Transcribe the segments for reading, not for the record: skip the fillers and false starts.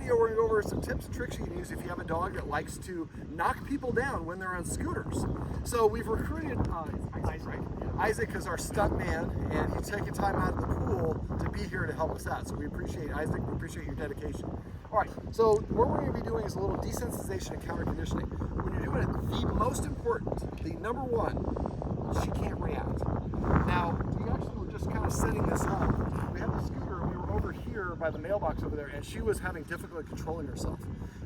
video, we're gonna go over some tips and tricks you can use if you have a dog that likes to knock people down when they're on scooters. So we've recruited Isaac is our stunt man, and he's taking time out of the pool to be here to help us out. So we appreciate Isaac, we appreciate your dedication. All right, so what we're gonna be doing is a little desensitization and counter conditioning. When you're doing it, the most important, the number one, she can't react. Now, we actually were just kind of setting this up. We had the scooter, and we were over here by the mailbox over there, and she was having difficulty controlling herself.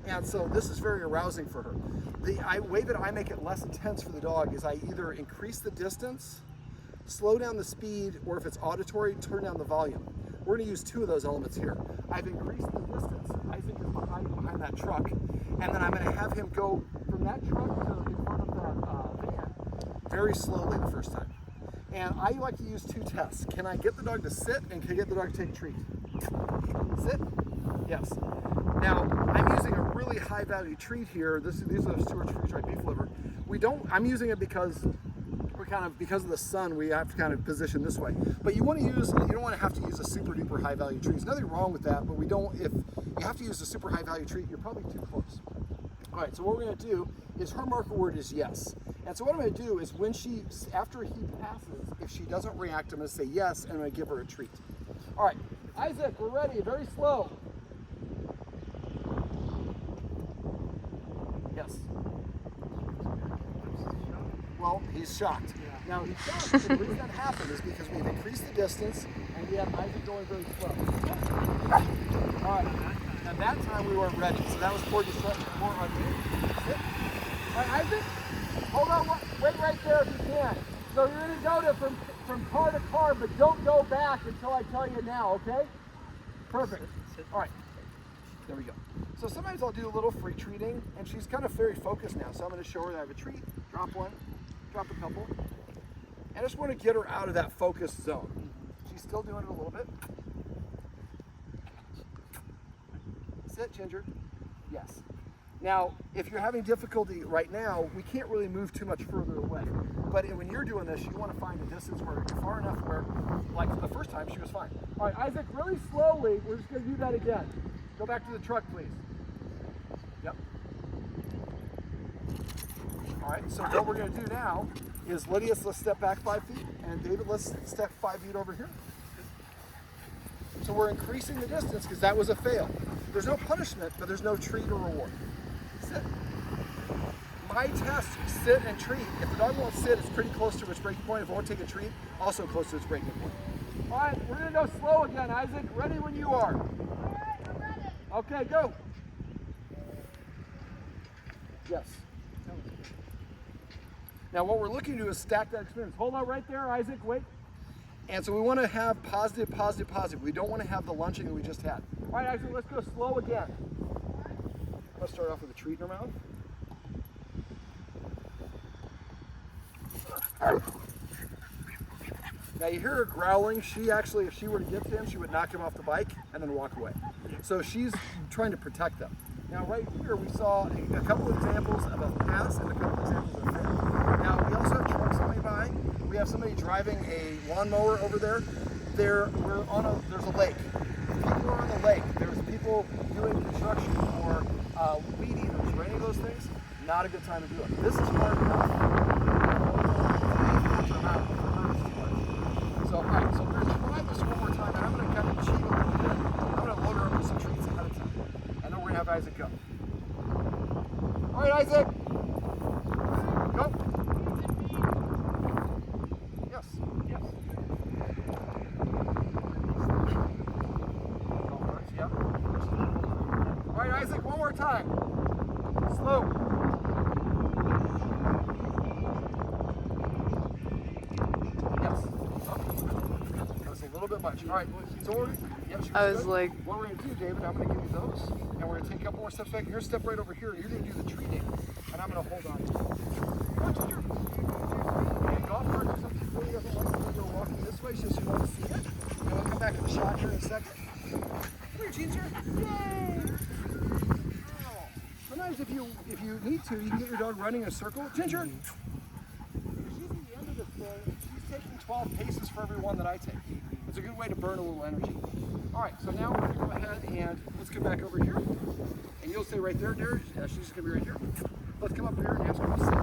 And so this is very arousing for her. The way that I make it less intense for the dog is I either increase the distance, slow down the speed, or if it's auditory, turn down the volume. We're gonna use two of those elements here. I've increased the distance. Isaac is behind that truck, and then I'm gonna have him go from that truck to in front of that van very slowly the first time. And I like to use two tests. Can I get the dog to sit, and can I get the dog to take a treat? Sit? Yes. Now, I'm using a really high value treat here. These are the Stewart's freeze-dried beef liver. I'm using it because because of the sun, we have to kind of position this way. But you don't want to have to use a super duper high value treat. There's nothing wrong with that, but if you have to use a super high value treat, you're probably too close. All right, so what we're gonna do is her marker word is yes. And so what I'm gonna do is after he passes, if she doesn't react, I'm gonna say yes, and I'm gonna give her a treat. All right, Isaac, we're ready, very slow. Yes. Well, he's shocked. Yeah. Now, he's shocked. The reason that happened is because we've increased the distance and we have Isaac going very slow. All right. At that time, we weren't ready, so that was more on me. Sit. All right, Isaac, hold on. Wait right there if you can. So you're going to go from car to car, but don't go back until I tell you now, okay? Perfect. All right. There we go. So sometimes I'll do a little free treating, and she's kind of very focused now. So I'm going to show her that I have a treat, drop one, drop a couple. And I just want to get her out of that focused zone. She's still doing it a little bit. Sit, Ginger. Yes. Now, if you're having difficulty right now, we can't really move too much further away. But when you're doing this, you want to find a distance where you're far enough where, like the first time, she was fine. All right, Isaac, really slowly, we're just going to do that again. Go back to the truck, please. Yep. All right, so what we're going to do now is let's step back 5 feet, and David, let's step 5 feet over here. So we're increasing the distance because that was a fail. There's no punishment, but there's no treat or reward. Sit. My test, sit and treat. If the dog won't sit, it's pretty close to its breaking point. If it won't take a treat, also close to its breaking point. All right, we're going to go slow again, Isaac. Ready when you are. All right, I'm ready. Okay, go. Yes. Now what we're looking to do is stack that experience. Hold on right there, Isaac, wait. And so we want to have positive, positive, positive. We don't want to have the lunching that we just had. All right, Isaac, let's go slow again. Let's start off with a treat in her mouth. Now you hear her growling. She actually, if she were to get to him, she would knock him off the bike and then walk away. So she's trying to protect them. Now right here we saw a couple of examples of a pass and a couple of examples of a fail. Now we also have trucks coming by. We have somebody driving a lawnmower over there. There's a lake. People are on the lake. There's people doing construction or weed eaters or any of those things. Not a good time to do it. This is hard enough. So, all right, so we're going to try this one more time, and I'm going to kind of cheat a little bit. I'm going to load her up with some treats ahead of time, and then we're going to have Isaac go. All right, Isaac. Go. Yes. Yes. All right, Isaac, one more time. Slow. Much. All right, so what we're going to do, David, I'm going to give you those, and we're going to take a couple more steps back. You're going to step right over here, and you're going to do the treating, and I'm going to hold on. And golf cart, there's some people who doesn't want to go walking this way, so she wants to see it. And we'll come back to the shot here in a second. Come here, Ginger. Yay! Oh. Sometimes if you need to, you can get your dog running in a circle. Ginger! She's at the end of this thing. She's taking 12 paces for every one that I take. It's a good way to burn a little energy. All right, so now we're gonna go ahead and let's come back over here. And you'll stay right there, dear. Yeah, she's just gonna be right here. Let's come up here and ask her to sit.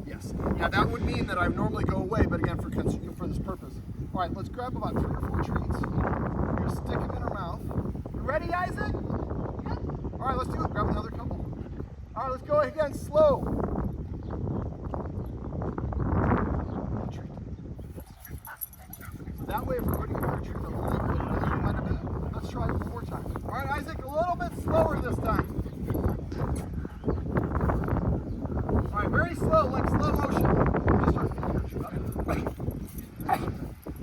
Yes. Now that would mean that I normally go away, but again, for this purpose. All right, let's grab about 3 or 4 treats. We're gonna stick them in her mouth. You ready, Isaac? Yeah. All right, let's do it. Grab another couple. All right, let's go again, slow. That way, if we're putting our treat a little bit, let's try it one more time. All right, Isaac, a little bit slower this time. All right, very slow, like slow motion. Just start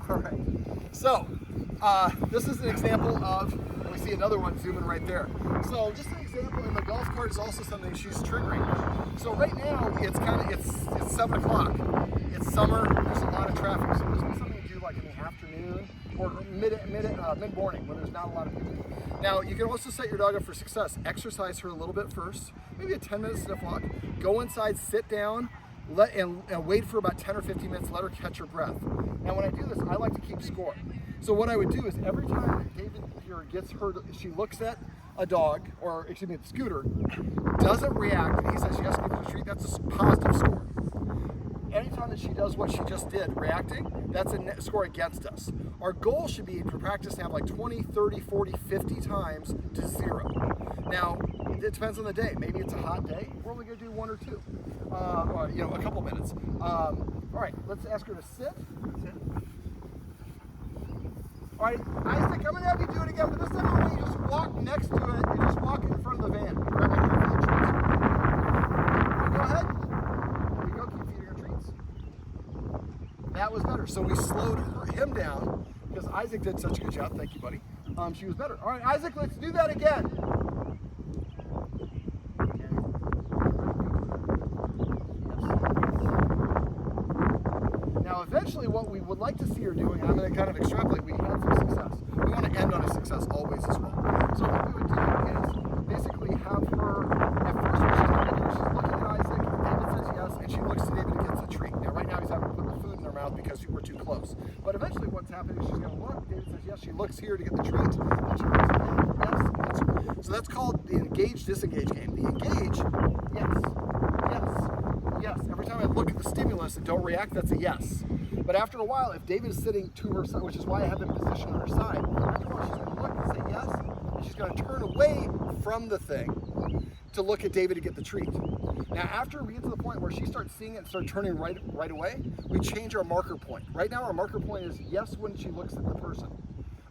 all right. So, this is an example of, and we see another one zooming right there. So, just an example, and the golf cart is also something she's triggering. So right now, it's 7 o'clock. It's summer. There's a lot of traffic. So this is something to do like in the afternoon or mid-morning when there's not a lot of people. Now, you can also set your dog up for success. Exercise her a little bit first, maybe a 10-minute sniff walk. Go inside, sit down, and wait for about 10 or 15 minutes. Let her catch her breath. Now, when I do this, I like to keep score. So what I would do is every time that David here gets her, she looks at a dog, or excuse me, the scooter, doesn't react, and he says she has to give it a treat, that's a positive score. Anytime that she does what she just did, reacting, that's a net score against us. Our goal should be to practice to have like 20, 30, 40, 50 times to 0. Now, it depends on the day. Maybe it's a hot day, we're only gonna do 1 or 2, or a couple minutes. All right, let's ask her to sit. All right, Isaac, I'm gonna have you do it again, but this time I'm gonna just walk next to it and just walk in front of the van. Grab a handful of treats. Go ahead. There you go, keep feeding her treats. That was better. So we slowed him down because Isaac did such a good job. Thank you, buddy. She was better. All right, Isaac, let's do that again. Now, eventually, what we would like to see her doing, and I'm going to kind of extrapolate, we had some success. We want to end on a success always as well. So what we would do is basically have her, at first what she's going to do, she's looking at Isaac, David says yes, and she looks to David and gets the treat. Now, right now, he's having to put the food in her mouth because we're too close. But eventually, what's happening is she's going to look, David says yes, she looks here to get the treat, and she looks again, yes, yes. So that's called the engage-disengage game. The engage, yes, yes. Yes, every time I look at the stimulus and don't react, that's a yes. But after a while, if David is sitting to her side, which is why I have him positioned on her side, after a while she's going to look and say yes, and she's going to turn away from the thing to look at David to get the treat. Now, after we get to the point where she starts seeing it and starts turning right away, we change our marker point. Right now, our marker point is yes when she looks at the person.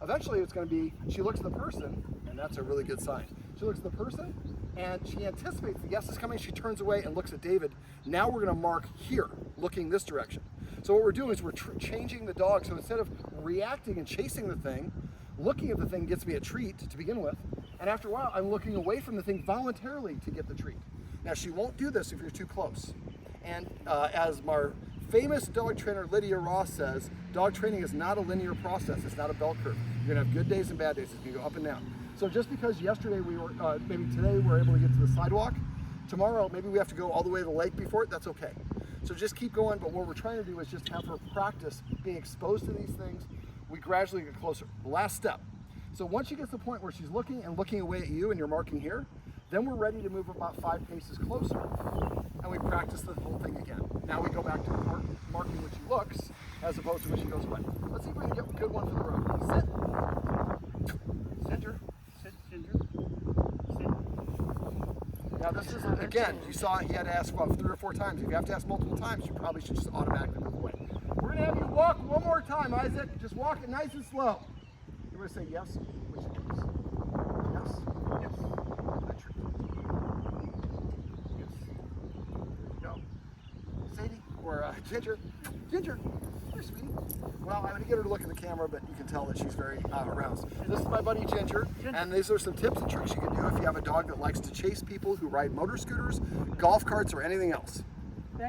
Eventually, it's going to be she looks at the person, and that's a really good sign. She looks at the person, and she anticipates the yes is coming, she turns away and looks at David. Now we're gonna mark here, looking this direction. So what we're doing is we're changing the dog, so instead of reacting and chasing the thing, looking at the thing gets me a treat to begin with, and after a while I'm looking away from the thing voluntarily to get the treat. Now she won't do this if you're too close. And as my famous dog trainer Lydia Ross says, dog training is not a linear process, it's not a bell curve. You're gonna have good days and bad days, it's gonna go up and down. So just because yesterday we were, maybe today we're able to get to the sidewalk, tomorrow maybe we have to go all the way to the lake before it, that's okay. So just keep going, but what we're trying to do is just have her practice being exposed to these things. We gradually get closer. The last step. So once she gets to the point where she's looking and looking away at you and you're marking here, then we're ready to move about 5 paces closer. And we practice the whole thing again. Now we go back to marking when she looks, as opposed to when she goes away. Let's see if we can get a good one for the road. Sit. Ginger. Sit, Ginger. Sit. Now this is, again, you saw he had to ask about 3 or 4 times. If you have to ask multiple times, you probably should just automatically move away. We're gonna have you walk one more time, Isaac. Just walk it nice and slow. You're gonna say yes, which it is. Yes, yes. Good treat. Yes. There you go. Sadie, or Ginger. Ginger, you're sweetie. Well, I'm gonna get her to look at the camera, but you can tell that she's very aroused. This is my buddy Ginger, and these are some tips and tricks you can do if you have a dog that likes to chase people who ride motor scooters, golf carts, or anything else.